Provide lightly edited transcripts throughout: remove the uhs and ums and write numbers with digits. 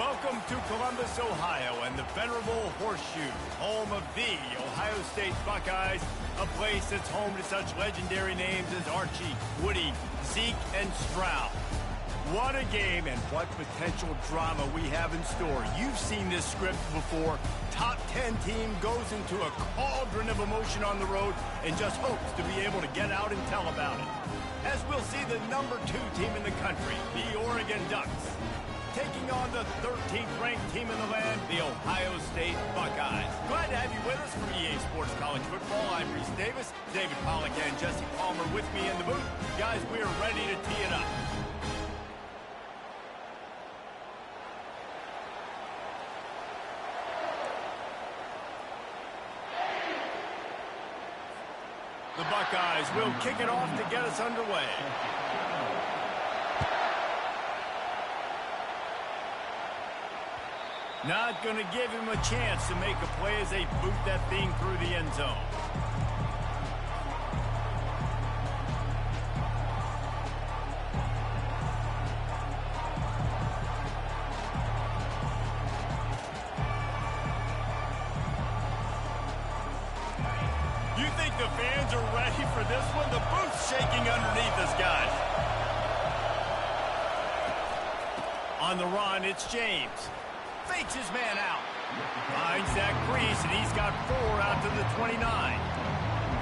Welcome to Columbus, Ohio, and the venerable Horseshoe, home of the Ohio State Buckeyes, a place that's home to such legendary names as Archie, Woody, Zeke, and Stroud. What a game and what potential drama we have in store. You've seen this script before. Top 10 team goes into a cauldron of emotion on the road and just hopes to be able to get out and tell about it. As we'll see the number 2 team in the country, the Oregon Ducks, taking on the 13th ranked team in the land, the Ohio State Buckeyes. Glad to have you with us from EA Sports College Football. I'm Reese Davis, David Pollack and Jesse Palmer with me in the booth. Guys, we are ready to tee it up. The Buckeyes will kick it off to get us underway. Not going to give him a chance to make a play as they boot that thing through the end zone. You think the fans are ready for this one? The booth's shaking underneath us, guys. On the run, it's James. Fakes his man out. Finds that crease, and he's got 4 out to the 29.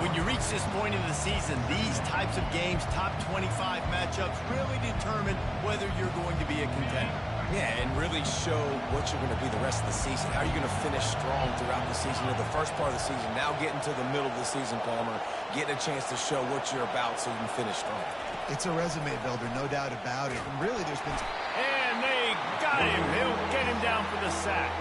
When you reach this point in the season, these types of games, top 25 matchups, really determine whether you're going to be a contender. Yeah, and really show what you're going to be the rest of the season. How are you going to finish strong throughout the season? You know, the first part of the season, now getting to the middle of the season, Palmer, getting a chance to show what you're about so you can finish strong. It's a resume builder, no doubt about it. And really, there's been... And they got him. He'll get him down for the sack.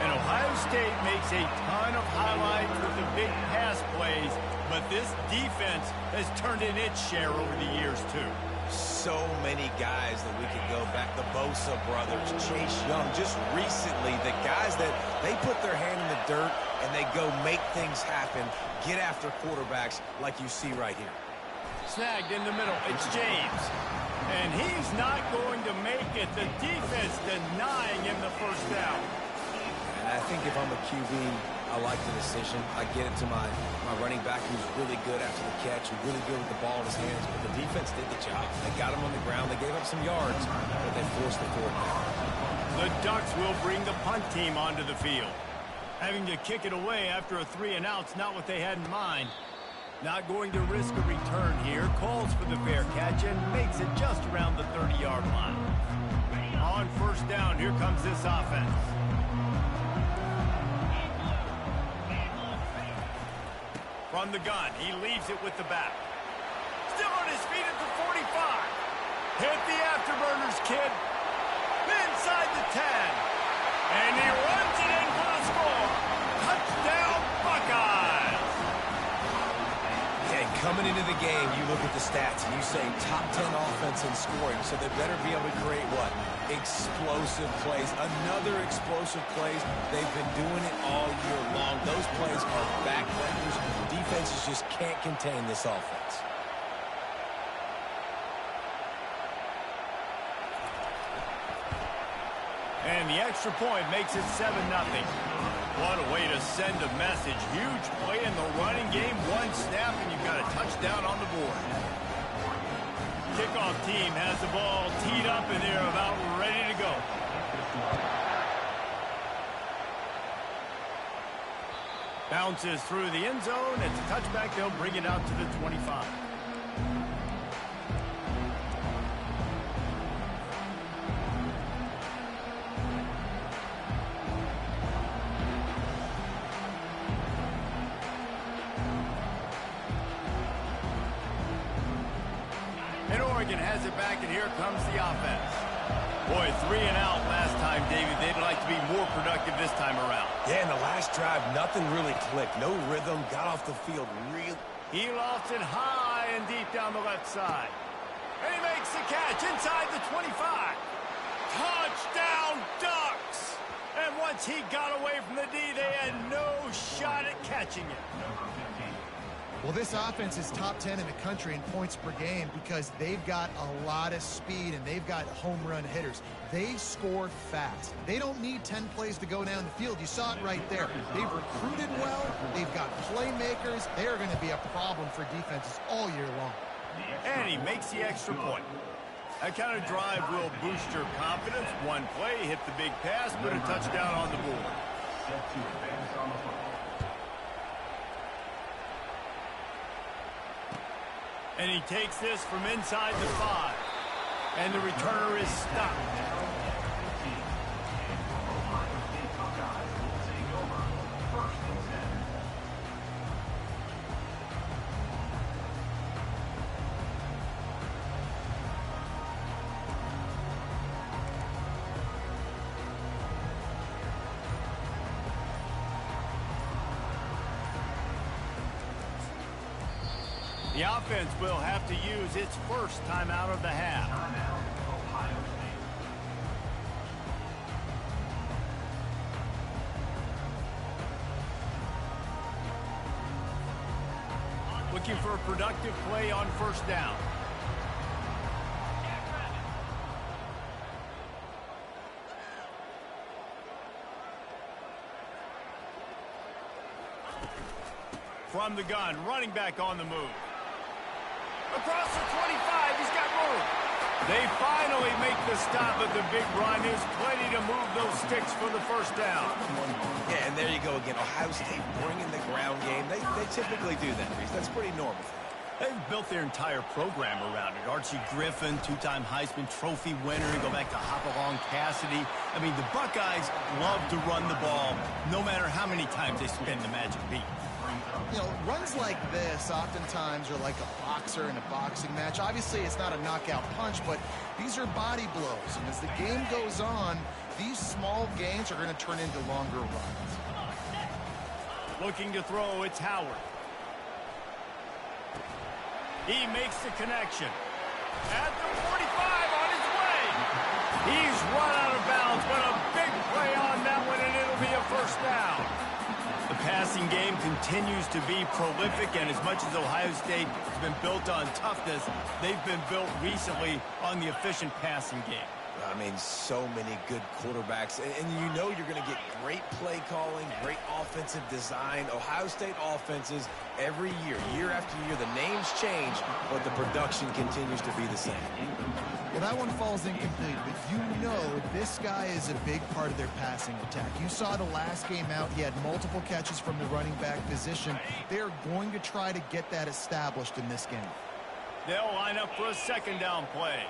And Ohio State makes a ton of highlights with the big pass plays, but this defense has turned in its share over the years, too. So many guys that we could go back. The Bosa brothers, Chase Young. Just recently, the guys that they put their hand in the dirt and they go make things happen, get after quarterbacks like you see right here. Snagged in the middle. It's James. And he's not going to make it. The defense denying him the first down. And I think if I'm a QB, I like the decision. I get it to my running back who's really good after the catch, who's really good with the ball in his hands. But the defense did the job. They got him on the ground. They gave up some yards, but they forced the 4th down. The Ducks will bring the punt team onto the field. Having to kick it away after a 3-and-out's not what they had in mind. Not going to risk a return here. Calls for the fair catch and makes it just around the 30-yard line. On first down, here comes this offense. From the gun, he leaves it with the back. Still on his feet at the 45. Hit the afterburners, kid. Inside the 10. And he runs it in for the score. Touchdown, Buckeyes. Yeah, coming into the game, you look at the stats and you say top 10 offense in scoring, so they better be able to create what? Explosive plays. Another explosive plays. They've been doing it all year long. Those plays are backbreakers. Defenses just can't contain this offense. And the extra point makes it 7-0. What a way to send a message. Huge play in the running game. One snap and you've got a touchdown on the board. Kickoff team has the ball teed up and they're about ready to go. Bounces through the end zone. It's a touchback. They'll bring it out to the 25. And Oregon has it back, and here comes the offense. Boy, 3-and-out last time, David. They'd like to be more productive this time around. Yeah, in the last drive, nothing really clicked. No rhythm, got off the field real. He lofts it high and deep down the left side. And he makes the catch inside the 25. Touchdown, Ducks! And once he got away from the D, they had no shot at catching it. Well, this offense is top 10 in the country in points per game because they've got a lot of speed and they've got home run hitters. They score fast. They don't need 10 plays to go down the field. You saw it right there. They've recruited well. They've got playmakers. They are going to be a problem for defenses all year long. And he makes the extra point. That kind of drive will boost your confidence. One play, hit the big pass, put a touchdown on the board. And he takes this from inside the 5. And the returner is stopped. The offense will have to use its first timeout of the half. Looking for a productive play on first down. From the gun, running back on the move. Across the 25, he's got room. They finally make the stop at the big run. There's plenty to move those sticks for the first down. Yeah, and there you go again. Ohio State bringing the ground game. They typically do that, Reese. That's pretty normal. They've built their entire program around it. Archie Griffin, two-time Heisman Trophy winner. Go back to Hopalong Cassidy. I mean, the Buckeyes love to run the ball no matter how many times they spin the magic beat. You know, runs like this oftentimes are like a boxer in a boxing match. Obviously, it's not a knockout punch, but these are body blows. And as the game goes on, these small gains are going to turn into longer runs. Looking to throw, it's Howard. He makes the connection. At the 45 on his way. He's run out of bounds, but a big play on that one, and it'll be a first down. The passing game continues to be prolific, and as much as Ohio State has been built on toughness, they've been built recently on the efficient passing game. I mean, so many good quarterbacks, and you know you're going to get great play calling, great offensive design. Ohio State offenses every year, year after year, the names change, but the production continues to be the same. Well, that one falls incomplete, but you know this guy is a big part of their passing attack. You saw the last game out, he had multiple catches from the running back position. They're going to try to get that established in this game. They'll line up for a second down play.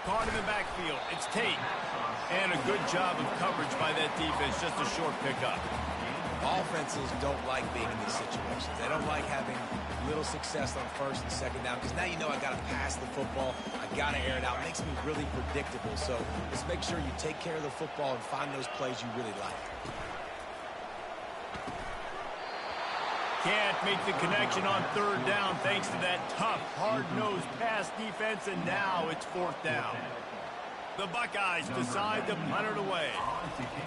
Caught in the backfield, it's Tate. And a good job of coverage by that defense, just a short pickup. Offenses don't like being in these situations. They don't like having little success on first and second down because now you know I got to pass the football. I got to air it out. It makes me really predictable. So just make sure you take care of the football and find those plays you really like. Can't make the connection on third down thanks to that tough, hard-nosed pass defense, and now it's fourth down. The Buckeyes decide to punt it away.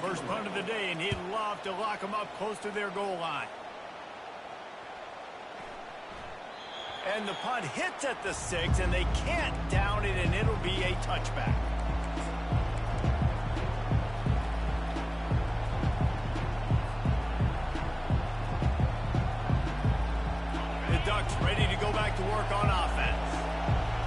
First punt of the day, and he'd love to lock them up close to their goal line. And the punt hits at the 6, and they can't down it, and it'll be a touchback. The Ducks ready to go back to work on offense.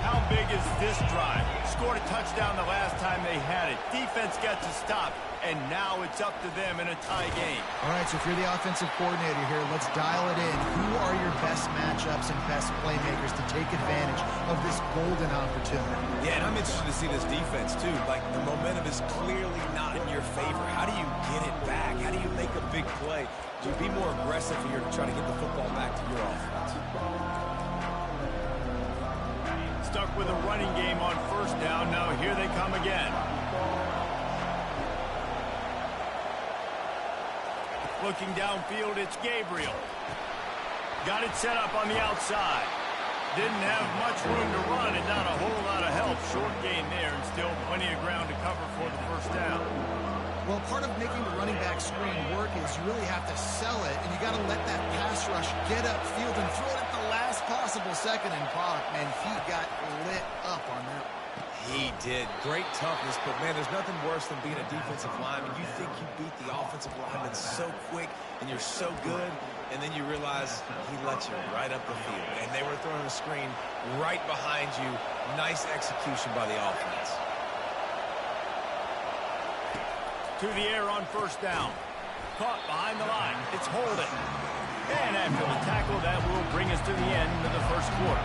How big is this drive? Scored a touchdown the last time they had it. Defense got to stop, and now it's up to them in a tie game. All right, so if you're the offensive coordinator here, let's dial it in. Who are your best matchups and best playmakers to take advantage of this golden opportunity? Yeah, and I'm interested to see this defense, too. Like, the momentum is clearly not in your favor. How do you get it back? How do you make a big play? Do you be more aggressive here to try to get the football back to your offense? Stuck with a running game on first down. Now here they come again. Looking downfield, it's Gabriel. Got it set up on the outside. Didn't have much room to run and not a whole lot of help. Short gain there and still plenty of ground to cover for the first down. Well, part of making the running back screen work is you really have to sell it, and you got to let that pass rush get upfield and throw it at the last possible second. And Brock, man, he got lit up on that. He did. Great toughness, but, man, there's nothing worse than being a defensive lineman. You think you beat the offensive lineman so quick, and you're so good, and then you realize he let you right up the field. And they were throwing a screen right behind you. Nice execution by the offense. To the air on first down. Caught behind the line. It's holding. And after the tackle, that will bring us to the end of the first quarter.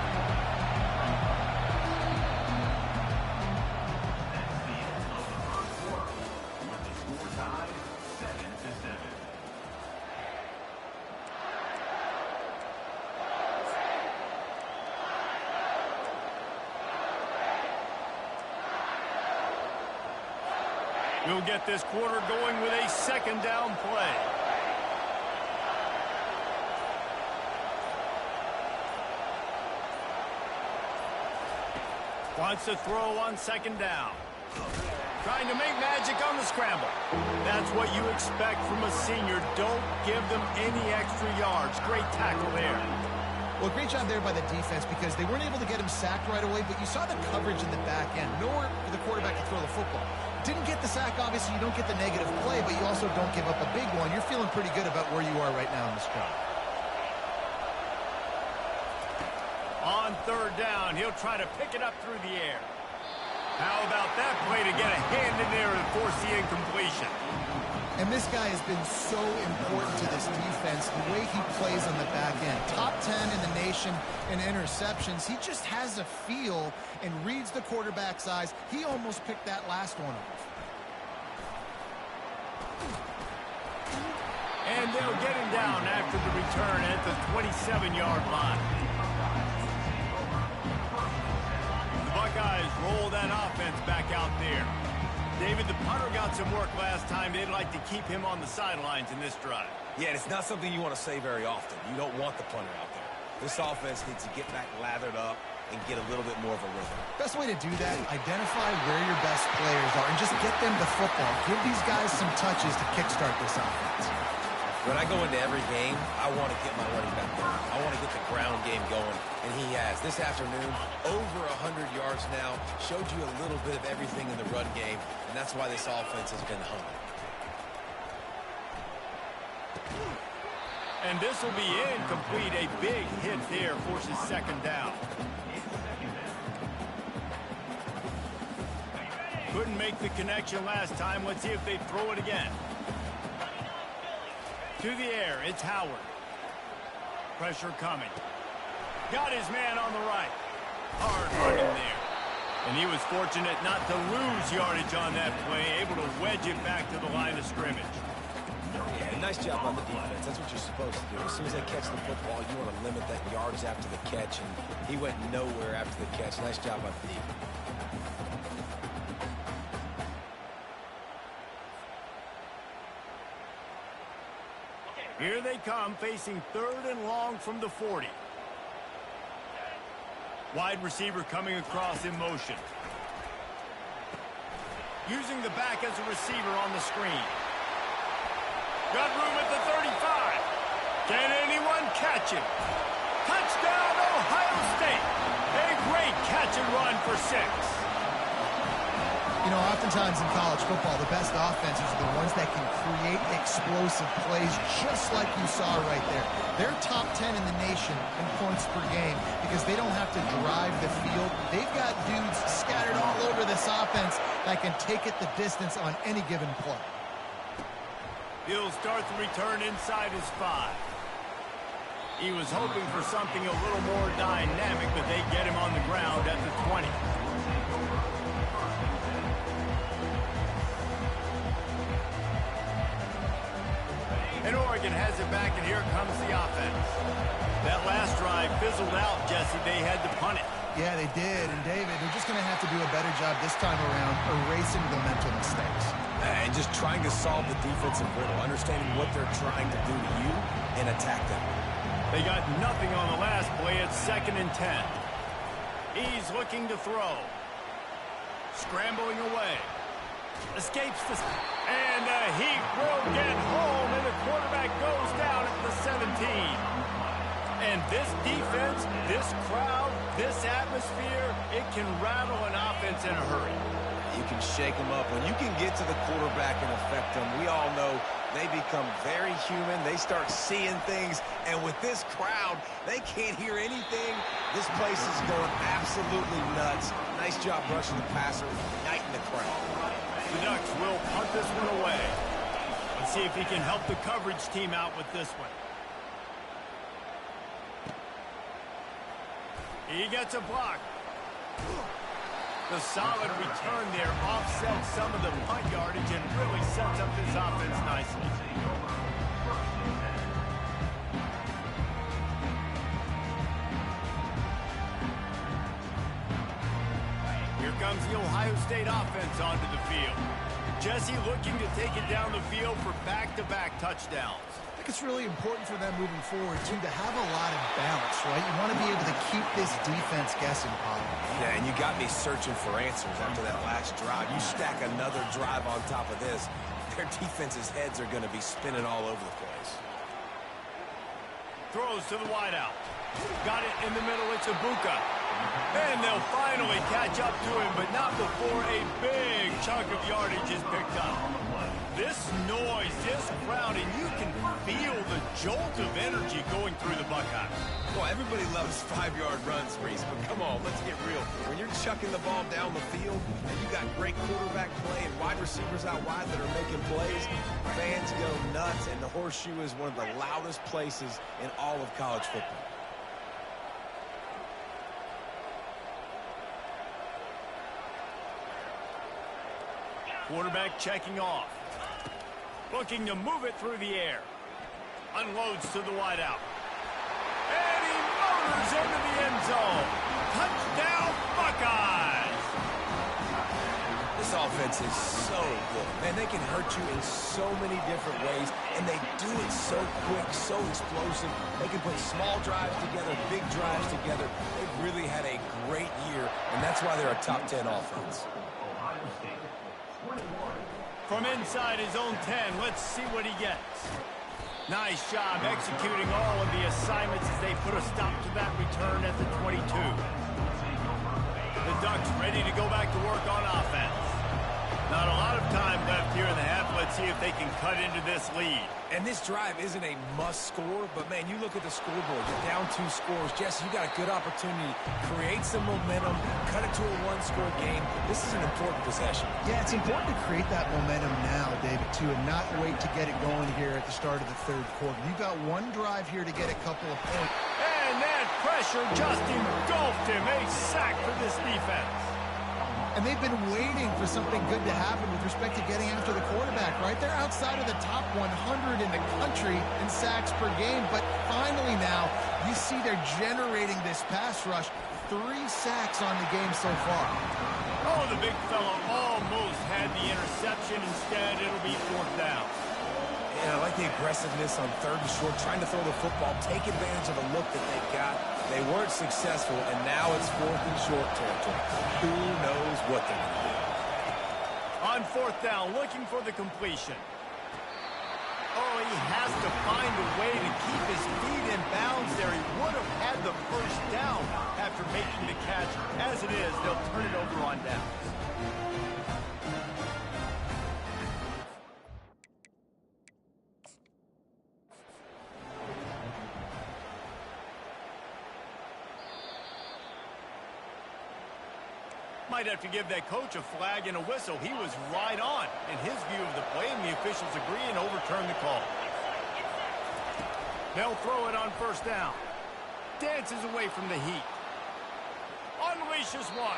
We'll get this quarter going with a second down play. Wants to throw on second down. Trying to make magic on the scramble. That's what you expect from a senior. Don't give them any extra yards. Great tackle there. Well, great job there by the defense because they weren't able to get him sacked right away, but you saw the coverage in the back end. Nowhere for the quarterback to throw the football. Didn't get the sack, obviously. You don't get the negative play, but you also don't give up a big one. You're feeling pretty good about where you are right now in this drive. On third down, he'll try to pick it up through the air. How about that play to get a hand in there and force the incompletion? And this guy has been so important to this defense, the way he plays on the back end. Top 10 in the nation in interceptions. He just has a feel and reads the quarterback's eyes. He almost picked that last one off. And they'll get him down after the return at the 27-yard line. The Buckeyes roll that offense back out there. David, the punter got some work last time. They'd like to keep him on the sidelines in this drive. Yeah, it's not something you want to say very often. You don't want the punter out there. This offense needs to get back lathered up and get a little bit more of a rhythm. Best way to do that, identify where your best players are and just get them the football. Give these guys some touches to kickstart this offense. When I go into every game, I want to get my running back going. I want to get the ground game going, and he has. This afternoon, over 100 yards now, showed you a little bit of everything in the run game, and that's why this offense has been hungry. And this will be incomplete. A big hit there forces second down. Couldn't make the connection last time. Let's see if they throw it again. To the air, it's Howard. Pressure coming. Got his man on the right. Hard running there. And he was fortunate not to lose yardage on that play, able to wedge it back to the line of scrimmage. Yeah, nice job on the defense. That's what you're supposed to do. As soon as they catch the football, you want to limit that yards after the catch, and he went nowhere after the catch. Nice job on the defense. Here they come, facing third and long from the 40. Wide receiver coming across in motion. Using the back as a receiver on the screen. Got room at the 35. Can anyone catch him? Touchdown, Ohio State. A great catch and run for 6. You know, oftentimes in college football, the best offenses are the ones that can create explosive plays just like you saw right there. They're top 10 in the nation in points per game because they don't have to drive the field. They've got dudes scattered all over this offense that can take it the distance on any given play. He'll start the return inside his 5. He was hoping for something a little more dynamic, but they get him on the ground at the 20. And Oregon has it back, and here comes the offense. That last drive fizzled out, Jesse. They had to punt it. Yeah, they did. And, David, they're just going to have to do a better job this time around erasing the mental mistakes. And just trying to solve the defensive riddle, understanding what they're trying to do to you and attack them. They got nothing on the last play. It's 2nd and 10. He's looking to throw. Scrambling away. Escapes the... And the Heat will get home, and the quarterback goes down at the 17. And this defense, this crowd, this atmosphere, it can rattle an offense in a hurry. You can shake them up. When you can get to the quarterback and affect them, we all know they become very human. They start seeing things. And with this crowd, they can't hear anything. This place is going absolutely nuts. Nice job rushing the passer, igniting the crowd. The Ducks will punt this one away. Let's see if he can help the coverage team out with this one. He gets a block. The solid return there offsets some of the punt yardage and really sets up his offense nicely. Here comes the Ohio State offense onto the field. Jesse looking to take it down the field for back-to-back touchdowns. I think it's really important for them moving forward, too, to have a lot of balance, right? You want to be able to keep this defense guessing, Paul. Yeah, and you got me searching for answers after that last drive. You stack another drive on top of this, their defense's heads are going to be spinning all over the place. Throws to the wideout. Got it in the middle. It's Ibuka. And they'll finally catch up to him, but not before a big chunk of yardage is picked up. This noise, this crowd, and you can feel the jolt of energy going through the Buckeyes. Well, everybody loves 5-yard runs, Reese, but come on, let's get real. When you're chucking the ball down the field and you got great quarterback play and wide receivers out wide that are making plays, fans go nuts, and the Horseshoe is one of the loudest places in all of college football. Quarterback checking off. Looking to move it through the air. Unloads to the wideout. And he motors into the end zone. Touchdown, Buckeyes! This offense is so good. Man, they can hurt you in so many different ways, and they do it so quick, so explosive. They can put small drives together, big drives together. They've really had a great year, and that's why they're a top 10 offense. From inside his own 10, let's see what he gets. Nice job executing all of the assignments as they put a stop to that return at the 22. The Ducks ready to go back to work on offense. Not a lot of time left here in the half. Let's see if they can cut into this lead. And this drive isn't a must score, but man, you look at the scoreboard, you're down 2 scores. Jesse, you got a good opportunity to create some momentum, cut it to a 1-score game. This is an important possession. Yeah, it's important to create that momentum now, David, too, and not wait to get it going here at the start of the third quarter. You've got one drive here to get a couple of points. And that pressure just engulfed him. A sack for this defense. And they've been waiting for something good to happen with respect to getting after the quarterback, right? They're outside of the top 100 in the country in sacks per game, but finally now you see they're generating this pass rush. 3 sacks on the game so far. Oh, the big fella almost had the interception. Instead, it'll be 4th down. Yeah, I like the aggressiveness on 3rd and short, trying to throw the football, take advantage of the look that they've got. They weren't successful, and now it's 4th and short territory. Who knows what they're going to do? On 4th down, looking for the completion. Oh, he has to find a way to keep his feet in bounds there. He would have had the first down after making the catch. As it is, they'll turn it over on downs. Might have to give that coach a flag and a whistle. He was right on in his view of the play, and the officials agree and overturn the call. They'll throw it on 1st down. Dances away from the Heat. Unleashes one.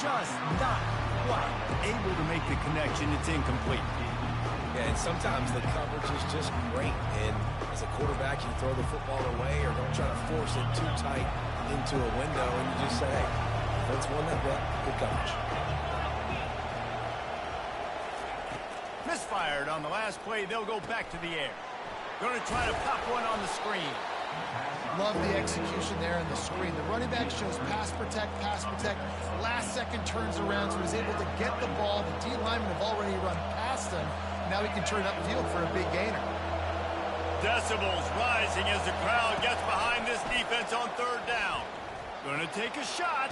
Just not quite able to make the connection. It's incomplete. Yeah, and sometimes the coverage is just great. And as a quarterback, you throw the football away or don't try to force it too tight into a window, and you just say, hey, defense won that bet. Good coverage. Misfired on the last play. They'll go back to the air. Going to try to pop one on the screen. Love the execution there on the screen. The running back shows pass protect, pass protect. Last second turns around, so he's able to get the ball. The D linemen have already run past him. Now he can turn upfield for a big gainer. Decibels rising as the crowd gets behind this defense on third down. Gonna take a shot.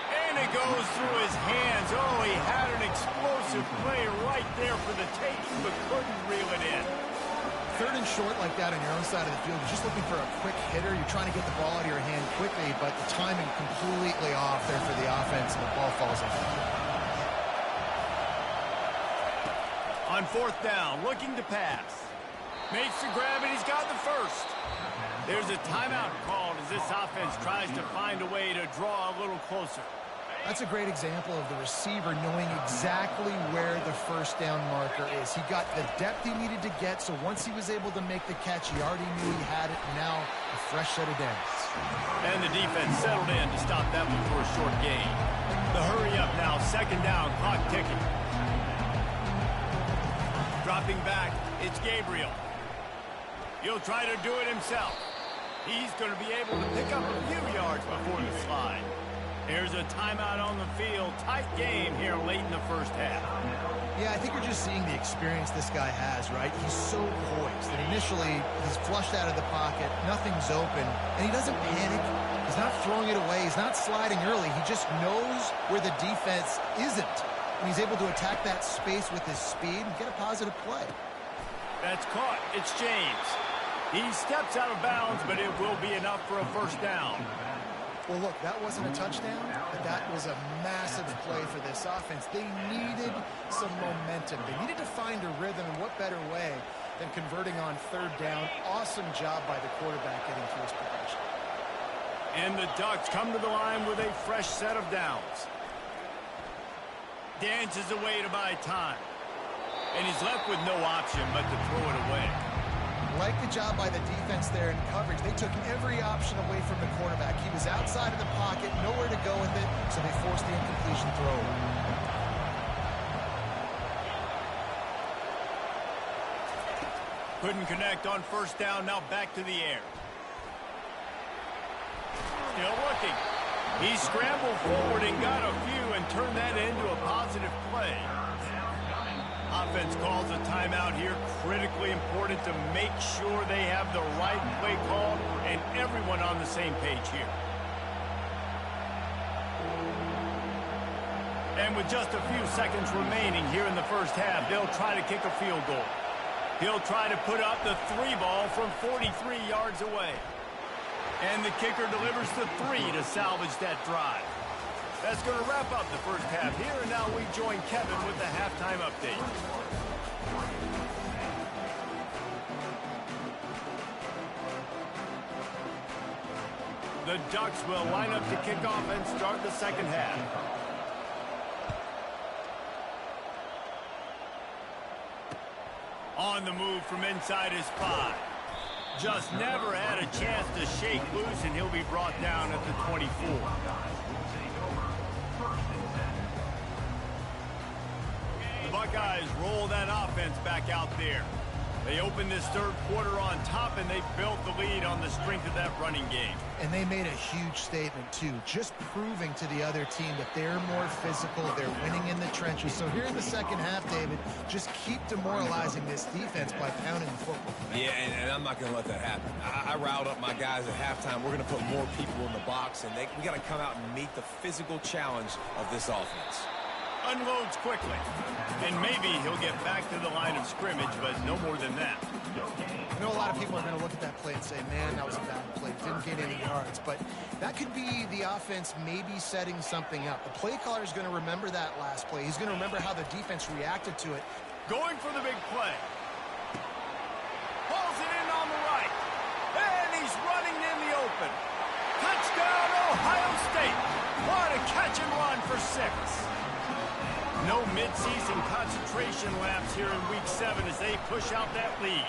And it goes through his hands. Oh, he had an explosive play right there for the taking, but couldn't reel it in. Third and short like that on your own side of the field, you're just looking for a quick hitter. You're trying to get the ball out of your hand quickly, but the timing completely off there for the offense, and the ball falls in. On fourth down, looking to pass. Makes the grab, and he's got the first. There's a timeout called as this offense tries to find a way to draw a little closer. That's a great example of the receiver knowing exactly where the first down marker is. He got the depth he needed to get, so once he was able to make the catch, he already knew he had it. Now a fresh set of downs. And the defense settled in to stop that one for a short gain. The hurry up now, second down, clock ticking. Dropping back, it's Gabriel. He'll try to do it himself. He's going to be able to pick up a few yards before the slide. There's a timeout on the field. Tight game here late in the first half. Yeah, I think you're just seeing the experience this guy has, right? He's so poised that initially he's flushed out of the pocket, nothing's open, and he doesn't panic. He's not throwing it away. He's not sliding early. He just knows where the defense isn't, and he's able to attack that space with his speed and get a positive play. That's caught. It's James. He steps out of bounds, but it will be enough for a first down. Well, look, that wasn't a touchdown, but that was a massive play for this offense. They needed some momentum. They needed to find a rhythm, and what better way than converting on third down. Awesome job by the quarterback getting through his progression. And the Ducks come to the line with a fresh set of downs. Dances away to buy time. And he's left with no option but to throw it away. Like the job by the defense there in coverage. They took every option away from the quarterback. He was outside of the pocket, nowhere to go with it, so they forced the incompletion throw. Couldn't connect on first down, now back to the air. Still looking. He scrambled forward and got a few and turned that into a positive play. Offense calls a timeout here. Critically important to make sure they have the right play called and everyone on the same page here. And with just a few seconds remaining here in the first half, they'll try to kick a field goal. He'll try to put up the 3 ball from 43 yards away. And the kicker delivers the 3 to salvage that drive. That's going to wrap up the first half here, and now we join Kevin with the halftime update. The Ducks will line up to kick off and start the second half. On the move from inside his 5. Just never had a chance to shake loose, and he'll be brought down at the 24. Buckeyes roll that offense back out there. They opened this third quarter on top, and they built the lead on the strength of that running game. And they made a huge statement, too, just proving to the other team that they're more physical, they're winning in the trenches. So here in the second half, David, just keep demoralizing this defense by pounding the football. Yeah, and I'm not going to let that happen. I riled up my guys at halftime. We're going to put more people in the box, and we got to come out and meet the physical challenge of this offense. Unloads quickly, and maybe he'll get back to the line of scrimmage, but no more than that. I know a lot of people are going to look at that play and say, man, that was a bad play, didn't get any yards, but that could be the offense maybe setting something up. The play caller is going to remember that last play. He's going to remember how the defense reacted to it. Going for the big play. Pulls it in on the right, and he's running in the open. Touchdown, Ohio State. What a catch and run for 6. No midseason concentration laps here in Week 7 as they push out that lead.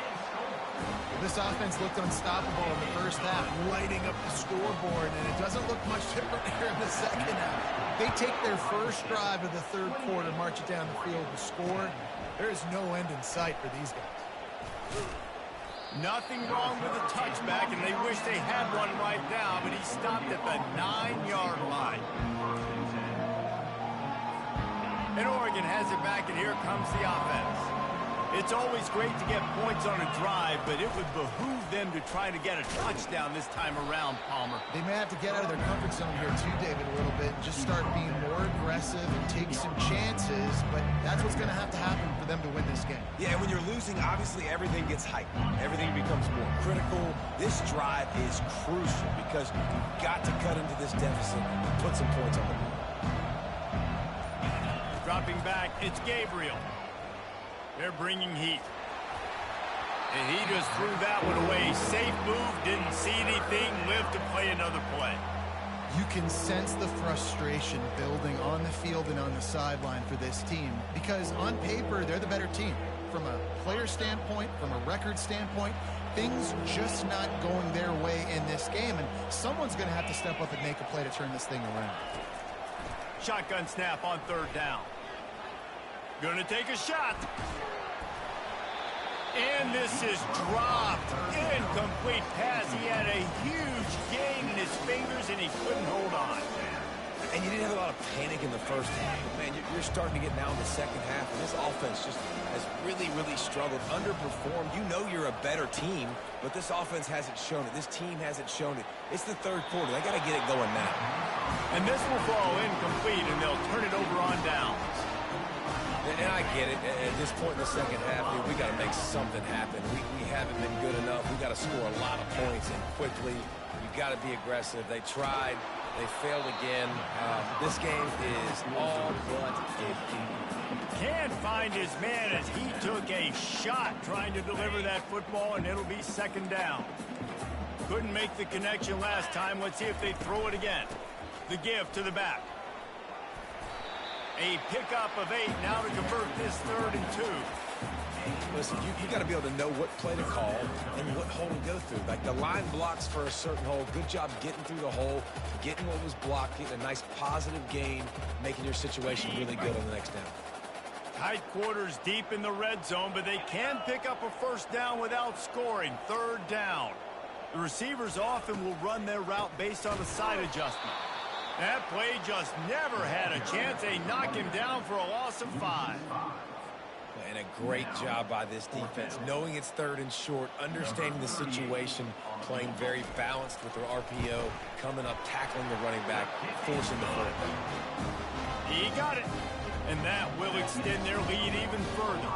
This offense looked unstoppable in the first half, lighting up the scoreboard, and it doesn't look much different here in the second half. They take their first drive of the third quarter, march it down the field and score. There is no end in sight for these guys. Nothing wrong with a touchback, and they wish they had one right now, but he stopped at the 9-yard line. And Oregon has it back, and here comes the offense. It's always great to get points on a drive, but it would behoove them to try to get a touchdown this time around, Palmer. They may have to get out of their comfort zone here too, David, a little bit, and just start being more aggressive and take some chances, but that's what's going to happen for them to win this game. Yeah, when you're losing, obviously everything gets heightened. Everything becomes more critical. This drive is crucial because you've got to cut into this deficit and put some points on the board. Dropping back, it's Gabriel. They're bringing heat. And he just threw that one away. Safe move, didn't see anything, lived to play another play. You can sense the frustration building on the field and on the sideline for this team because on paper, they're the better team. From a player standpoint, from a record standpoint, things just not going their way in this game, and someone's going to have to step up and make a play to turn this thing around. Shotgun snap on 3rd down. Gonna take a shot. And this is dropped. Incomplete pass. He had a huge gain in his fingers, and he couldn't hold on. And you didn't have a lot of panic in the first half. Man, you're starting to get now in the second half, and this offense just has really, really struggled, underperformed. You know you're a better team, but this offense hasn't shown it. This team hasn't shown it. It's the 3rd quarter. They got to get it going now. And this will fall incomplete, and they'll turn it over on downs. And I get it. At this point in the second half, dude, we got to make something happen. We haven't been good enough. We got to score a lot of points and quickly. You got to be aggressive. They tried. They failed again. This game is all but empty. Can't find his man as he took a shot trying to deliver that football, and it'll be 2nd down. Couldn't make the connection last time. Let's see if they throw it again. The give to the back. A pickup of 8 now to convert this 3rd and 2. Listen, you got to be able to know what play to call and what hole to go through. Like the line blocks for a certain hole. Good job getting through the hole, getting what was blocked, getting a nice positive gain, making your situation really good on the next down. Tight quarters deep in the red zone, but they can pick up a 1st down without scoring. 3rd down. The receivers often will run their route based on a side adjustment. That play just never had a chance. They knock him down for a loss of 5. And a great job by this defense, knowing it's 3rd and short, understanding the situation, playing very balanced with their RPO, coming up, tackling the running back, forcing the 4th down. He got it. And that will extend their lead even further.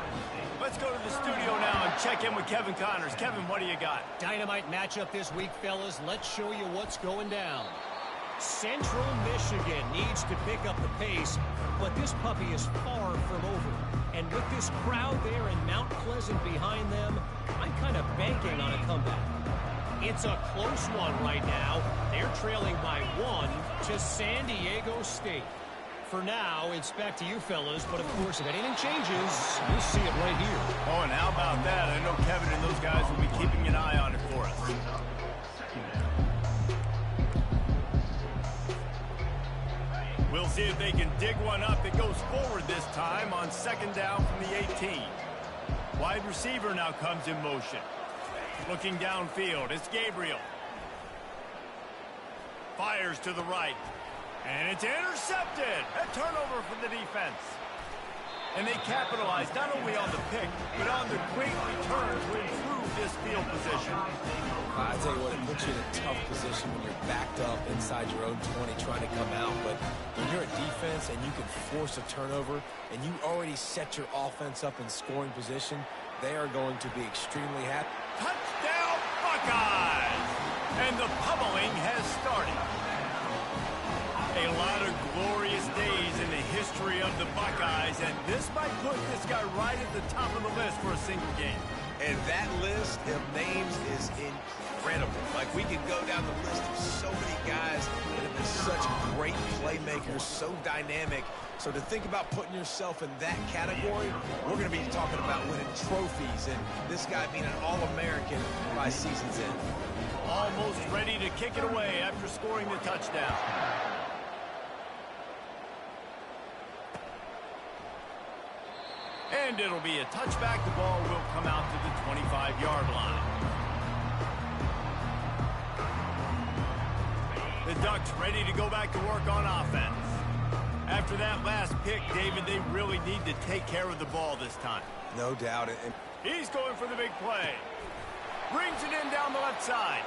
Let's go to the studio now and check in with Kevin Connors. Kevin, what do you got? Dynamite matchup this week, fellas. Let's show you what's going down. Central Michigan needs to pick up the pace, but this puppy is far from over. And with this crowd there in Mount Pleasant behind them, I'm kind of banking on a comeback. It's a close one right now. They're trailing by 1 to San Diego State. For now, it's back to you fellas, but of course, if anything changes, you'll see it right here. Oh, and how about that? I know Kevin and those guys will be keeping an eye on it for us. We'll see if they can dig one up that goes forward this time on 2nd down from the 18. Wide receiver now comes in motion. Looking downfield, it's Gabriel. Fires to the right. And it's intercepted. A turnover for the defense. And they capitalize not only on the pick, but on the quick return to improve this field position. I tell you what, it puts you in a tough position when you're backed up inside your own 20 trying to come out. But when you're a defense and you can force a turnover and you already set your offense up in scoring position, they are going to be extremely happy. Touchdown, Buckeyes! And the pummeling has started. A lot of glorious days in the history of the Buckeyes, and this might put this guy right at the top of the list for a single game. And that list of names is incredible. Like, we could go down the list of so many guys that have been such great playmakers, so dynamic. So to think about putting yourself in that category, we're going to be talking about winning trophies and this guy being an All-American by season's end. Almost ready to kick it away after scoring the touchdown. And it'll be a touchback. The ball will come out to the 25-yard line. Ducks ready to go back to work on offense. After that last pick, David, they really need to take care of the ball this time. No doubt. He's going for the big play. Brings it in down the left side.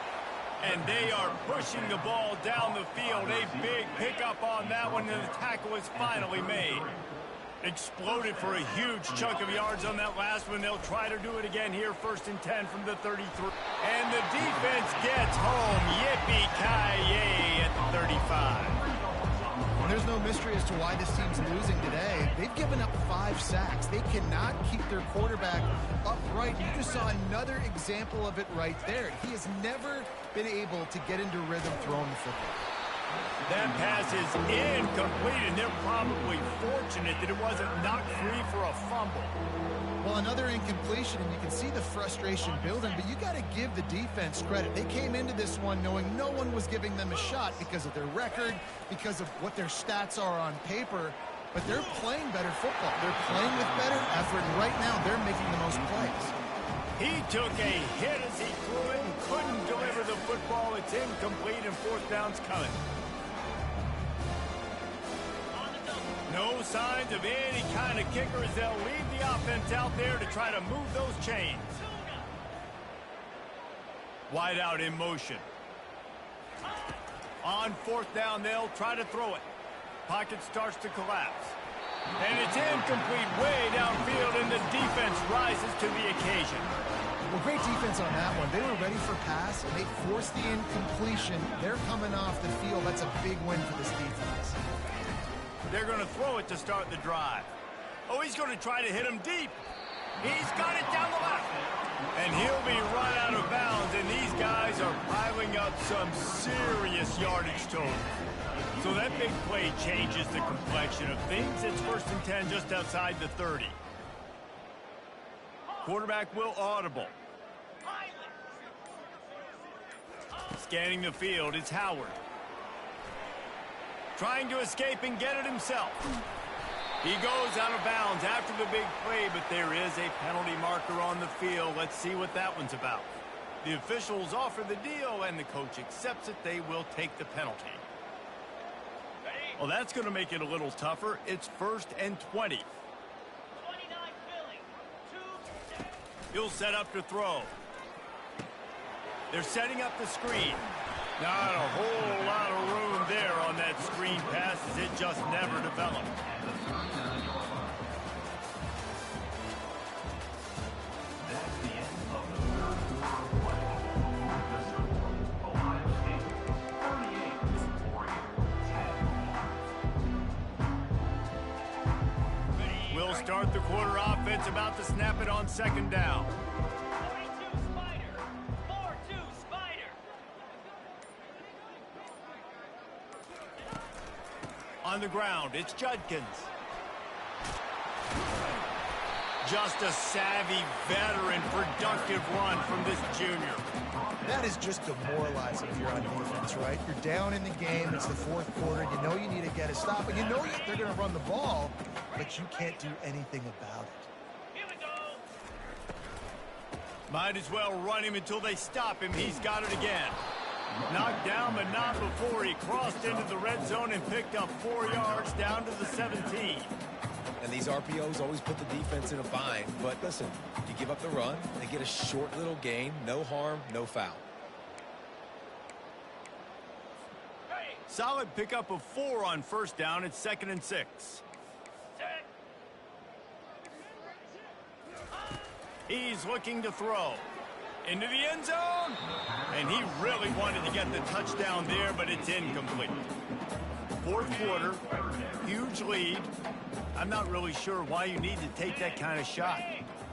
And they are pushing the ball down the field. A big pickup on that one, and the tackle is finally made. Exploded for a huge chunk of yards on that last one. They'll try to do it again here, 1st and 10 from the 33. And the defense gets home. Yippee-ki-yay at the 35. And there's no mystery as to why this team's losing today. They've given up 5 sacks. They cannot keep their quarterback upright. You just saw another example of it right there. He has never been able to get into rhythm throwing the football. That pass is incomplete, and they're probably fortunate that it wasn't knocked free for a fumble. Well, another incompletion, and you can see the frustration building, but you got to give the defense credit. They came into this one knowing no one was giving them a shot because of their record, because of what their stats are on paper, but they're playing better football. They're playing with better effort, and right now they're making the most plays. He took a hit as he threw it and couldn't deliver the football. It's incomplete, and 4th down's coming. No signs of any kind of kicker as they'll leave the offense out there to try to move those chains. Wide out in motion. On 4th down, they'll try to throw it. Pocket starts to collapse. And it's incomplete way downfield, and the defense rises to the occasion. Well, great defense on that one. They were ready for pass, and they forced the incompletion. They're coming off the field. That's a big win for this defense. They're going to throw it to start the drive. Oh, he's going to try to hit him deep. He's got it down the left. And he'll be run out of bounds, and these guys are piling up some serious yardage total. So that big play changes the complexion of things. It's 1st and 10 just outside the 30. Quarterback will audible. Scanning the field, it's Howard. Trying to escape and get it himself. He goes out of bounds after the big play, but there is a penalty marker on the field. Let's see what that one's about. The officials offer the deal, and the coach accepts it. They will take the penalty. Well, that's going to make it a little tougher. It's 1st and 20. He'll set up to throw. They're setting up the screen. Not a whole lot of room there on that screen pass as it just never developed. We'll start the quarter offense, about to snap it on 2nd down. On the ground, it's Judkins. Just a savvy, veteran, productive run from this junior. That is just demoralizing if you're on defense, right? You're down in the game. It's the 4th quarter. You know you need to get a stop, and you know they're going to run the ball, but you can't do anything about it. Here we go. Might as well run him until they stop him. He's got it again. Knocked down, but not before he crossed into the red zone and picked up 4 yards down to the 17. And these RPOs always put the defense in a bind. But listen, you give up the run, they get a short little gain, no harm, no foul. Solid pickup of 4 on 1st down. It's 2nd and 6. He's looking to throw. Into the end zone. And he really wanted to get the touchdown there, but it's incomplete. 4th quarter, huge lead. I'm not really sure why you need to take that kind of shot.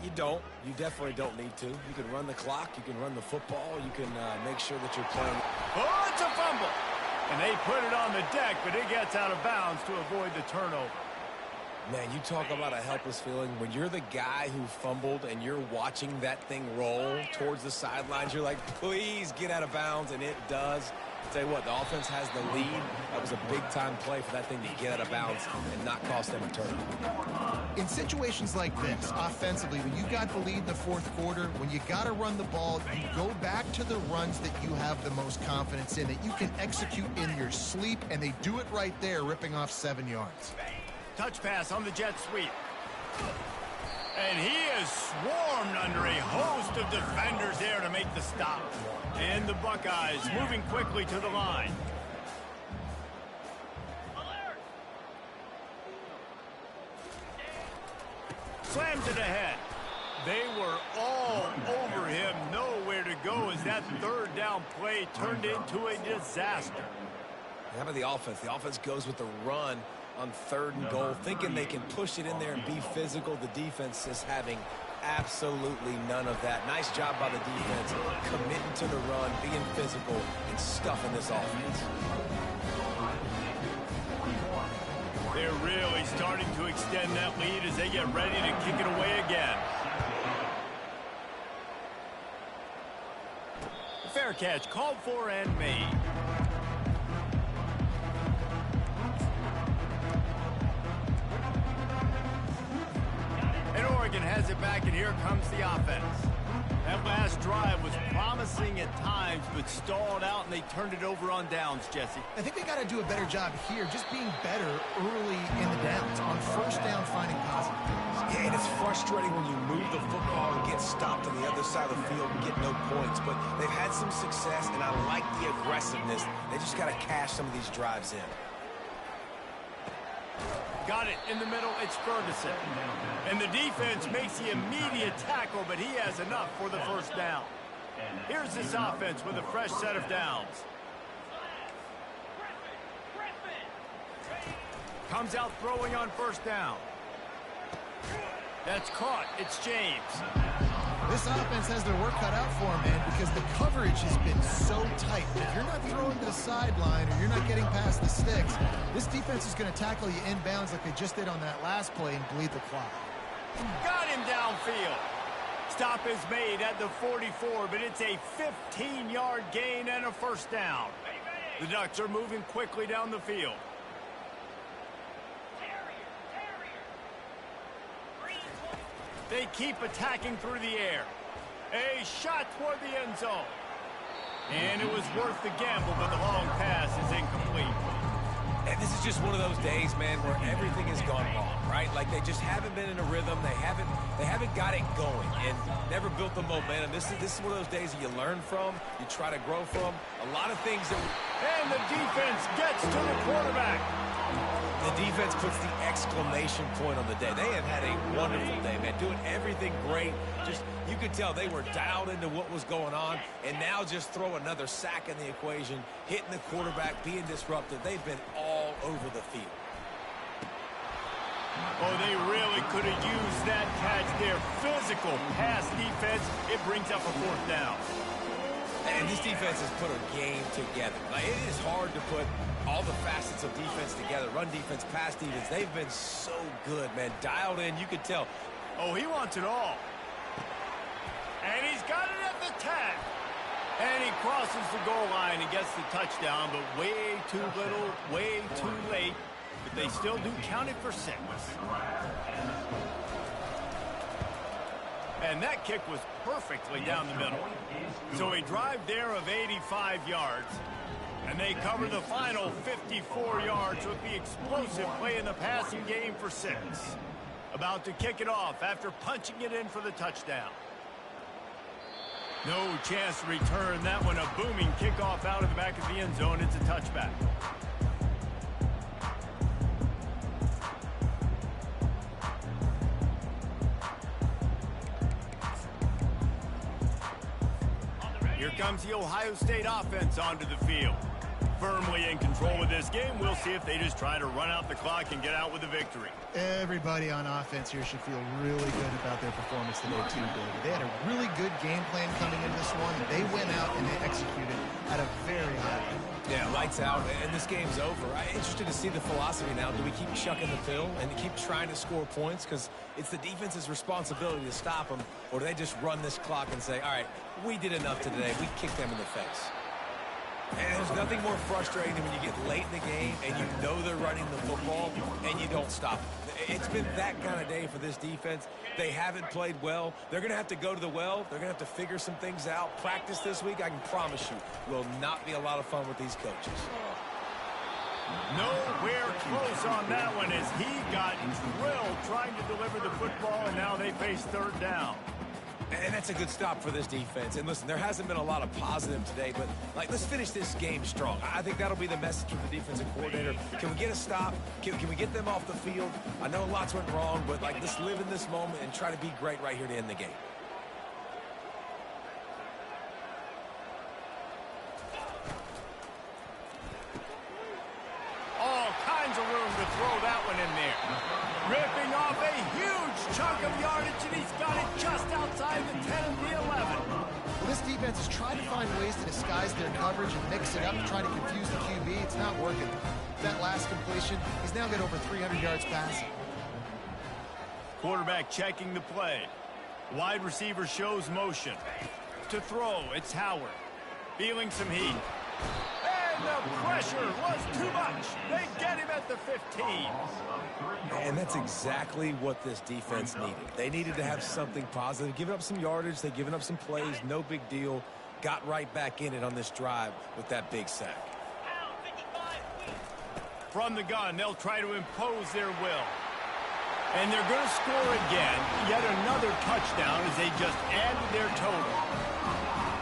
You don't. You definitely don't need to. You can run the clock. You can run the football. You can make sure that you're playing. Oh, it's a fumble. And they put it on the deck, but it gets out of bounds to avoid the turnover. Man, you talk about a helpless feeling. When you're the guy who fumbled and you're watching that thing roll towards the sidelines, you're like, please get out of bounds, and it does. Tell you what, the offense has the lead. That was a big-time play for that thing to get out of bounds and not cost them a turnover. In situations like this, offensively, when you got the lead in the fourth quarter, when you got to run the ball, you go back to the runs that you have the most confidence in, that you can execute in your sleep, and they do it right there, ripping off 7 yards. Touch pass on the jet sweep. And he is swarmed under a host of defenders there to make the stop. And the Buckeyes moving quickly to the line. Slams it ahead. They were all over him. Nowhere to go as that third down play turned into a disaster. How about the offense? The offense goes with the run on 3rd and goal, thinking they can push it in there and be physical. The defense is having absolutely none of that. Nice job by the defense, committing to the run, being physical, and stuffing this offense. They're really starting to extend that lead as they get ready to kick it away again. Fair catch called for and made. And Oregon has it back, and here comes the offense. That last drive was promising at times, but stalled out, and they turned it over on downs, Jesse. I think they got to do a better job here, just being better early in the downs, on first down, finding positive things. Yeah, and it's frustrating when you move the football and get stopped on the other side of the field and get no points, but they've had some success, and I like the aggressiveness. They just got to cash some of these drives in. Got it in the middle, it's Ferguson. And the defense makes the immediate tackle, but he has enough for the first down. Here's this offense with a fresh set of downs. Comes out throwing on first down. That's caught, it's James. This offense has their work cut out for them, man, because the coverage has been so tight. If you're not throwing to the sideline or you're not getting past the sticks, this defense is going to tackle you inbounds like they just did on that last play and bleed the clock. Got him downfield. Stop is made at the 44, but it's a 15-yard gain and a first down. The Ducks are moving quickly down the field. They keep attacking through the air. A shot toward the end zone. And it was worth the gamble, but the long pass is incomplete. And this is just one of those days, man, where everything has gone wrong, right? Like they just haven't been in a rhythm. They haven't got it going and never built the momentum. This is one of those days that you learn from, you try to grow from. A lot of things that... And the defense gets to the quarterback. The defense puts the exclamation point on the day. They have had a wonderful day, man, doing everything great. Just, you could tell they were dialed into what was going on, and now just throw another sack in the equation, hitting the quarterback, being disruptive. They've been all over the field. Oh, they really could have used that catch there. Physical pass defense. It brings up a fourth down. And this defense has put a game together. Like, it is hard to put all the facets of defense together. Run defense, pass defense. They've been so good, man. Dialed in, you could tell. Oh, he wants it all. And he's got it at the 10. And he crosses the goal line and gets the touchdown, but way too little, way too late. But they still do count it for 6. And that kick was perfectly down the middle. So a drive there of 85 yards. And they cover the final 54 yards with the explosive play in the passing game for 6. About to kick it off after punching it in for the touchdown. No chance to return that one. A booming kickoff out of the back of the end zone. It's a touchback. Here comes the Ohio State offense onto the field. Firmly in control of this game. We'll see if they just try to run out the clock and get out with a victory. Everybody on offense here should feel really good about their performance today, too, Billy. They had a really good game plan coming into this one. They went out and they executed at a very high level. Yeah, lights out, and this game's over. I'm interested to see the philosophy now. Do we keep chucking the pill and keep trying to score points? Because it's the defense's responsibility to stop them. Or do they just run this clock and say, all right, we did enough today. We kicked them in the face. And there's nothing more frustrating than when you get late in the game and you know they're running the football and you don't stop it. It's been that kind of day for this defense. They haven't played well. They're going to have to go to the well. They're going to have to figure some things out. Practice this week, I can promise you, will not be a lot of fun with these coaches. Nowhere close on that one as he got drilled trying to deliver the football, and now they face third down. And that's a good stop for this defense. And listen, there hasn't been a lot of positive today, but let's finish this game strong. I think that'll be the message from the defensive coordinator. Can we get a stop? Can we get them off the field? I know lots went wrong, but let's live in this moment and try to be great right here to end the game. All kinds of room to throw that one in there. Ripping off a huge chunk of yardage, and he's got it just outside the 10 and the 11. Well, this defense is trying to find ways to disguise their coverage and mix it up to try to confuse the QB. It's not working. That last completion, he's now got over 300 yards passing. Quarterback checking the play. Wide receiver shows motion. To throw, it's Howard. Feeling some heat. And the pressure was too much. They get him at the 15. And that's exactly what this defense needed. They needed to have something positive. Giving up some yardage, they've given up some plays, no big deal. Got right back in it on this drive with that big sack. From the gun, they'll try to impose their will. And they're going to score again. Yet another touchdown as they just added their total.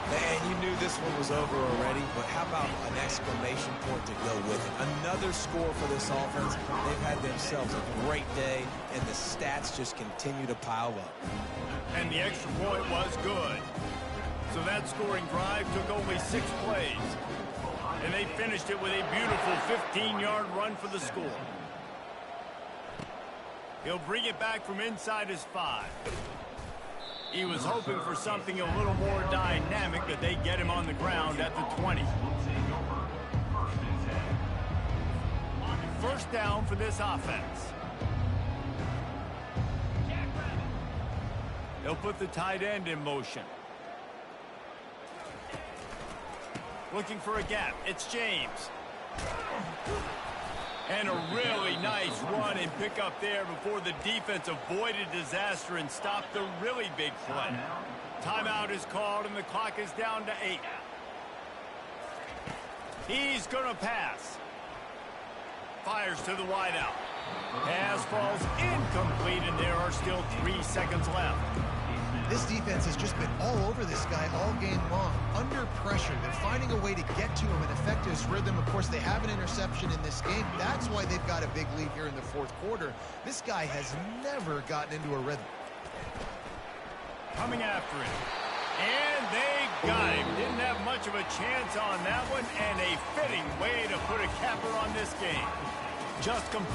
And you knew this one was over already, but how about an exclamation point to go with it? Another score for this offense. They've had themselves a great day, and the stats just continue to pile up. And the extra point was good. So that scoring drive took only 6 plays. And they finished it with a beautiful 15-yard run for the score. He'll bring it back from inside his 5. He was hoping for something a little more dynamic, but they get him on the ground at the 20. First down for this offense. They'll put the tight end in motion. Looking for a gap. It's James. And a really nice run and pick up there before the defense avoided disaster and stopped the really big play. Timeout is called and the clock is down to 8. He's going to pass. Fires to the wideout. Pass falls incomplete and there are still 3 seconds left. This defense has just been all over this guy all game long. Under pressure, they're finding a way to get to him and affect his rhythm. Of course, they have an interception in this game. That's why they've got a big lead here in the fourth quarter. This guy has never gotten into a rhythm. Coming after him. And they got him. Didn't have much of a chance on that one, and a fitting way to put a capper on this game. Just complete.